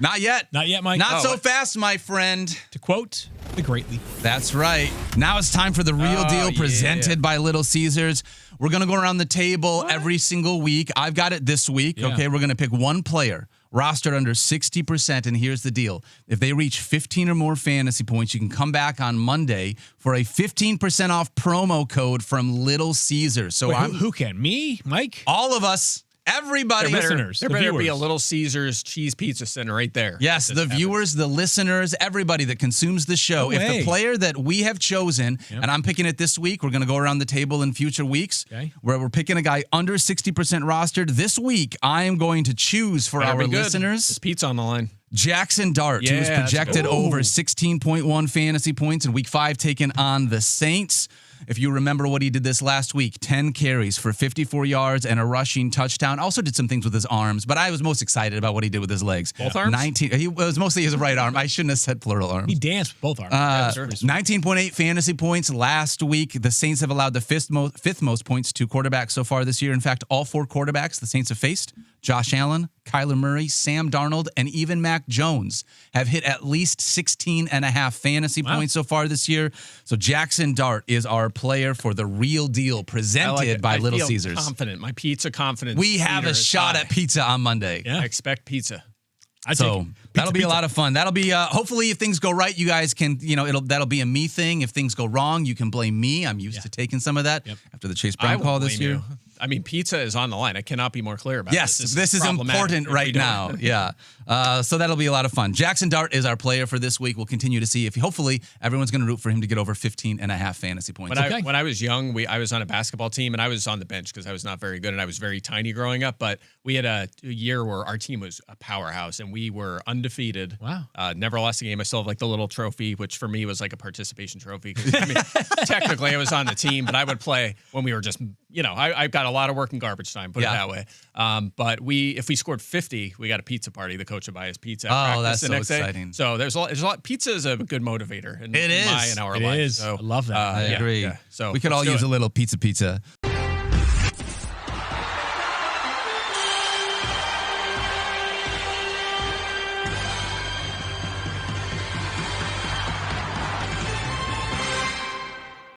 Not yet. Not yet, Mike. Not so fast, my friend. To quote the greatly. That's right. Now it's time for the real deal presented by Little Caesars. We're going to go around the table every single week. I've got it this week. Yeah. Okay, we're going to pick one player rostered under 60%, and here's the deal. If they reach 15 or more fantasy points, you can come back on Monday for a 15% off promo code from Little Caesars. So wait, who can? Me? Mike? All of us. Everybody. There better be a Little Caesars cheese pizza center right there. Yes, the viewers, the listeners, everybody that consumes the show. If the player that we have chosen, and I'm picking it this week, we're going to go around the table in future weeks, where we're picking a guy under 60% rostered. This week, I am going to choose for our listeners. There's pizza on the line. Jaxson Dart, who was projected over 16.1 fantasy points in Week 5, taking on the Saints. If you remember what he did this last week, 10 carries for 54 yards and a rushing touchdown. Also did some things with his arms, but I was most excited about what he did with his legs. Both arms? It was mostly his right arm. I shouldn't have said plural arms. He danced with both arms. 19.8 fantasy points last week. The Saints have allowed the fifth most points to quarterbacks so far this year. In fact, all 4 quarterbacks the Saints have faced, Josh Allen, Kyler Murray, Sam Darnold, and even Mac Jones, have hit at least 16.5 fantasy points so far this year. So Jaxson Dart is our player for the real deal presented by Little Caesars. Confident. My pizza confidence. We have a shot at pizza on Monday. Yeah. I expect pizza. That'll be a lot of fun. That'll be hopefully if things go right, you guys can, that'll be a me thing. If things go wrong, you can blame me. I'm used to taking some of that after the Chase Brown call this year. I mean, pizza is on the line. I cannot be more clear about this. Yes, this is important right now. Yeah. So that'll be a lot of fun. Jaxson Dart is our player for this week. We'll continue to see if hopefully everyone's going to root for him to get over 15.5 fantasy points. When I was young, I was on a basketball team and I was on the bench because I was not very good and I was very tiny growing up. But we had a year where our team was a powerhouse and we were undefeated. Wow. Never lost a game. I still have like the little trophy, which for me was like a participation trophy. I mean, technically I was on the team, but I would play when we were just, I got a lot of work in garbage time, put it that way. But if we scored 50, we got a pizza party. The coach would buy us pizza. Oh, that's so exciting. So there's a lot. Pizza is a good motivator in our life. It is. So, I love that. I agree. Yeah. So we could all use a little pizza.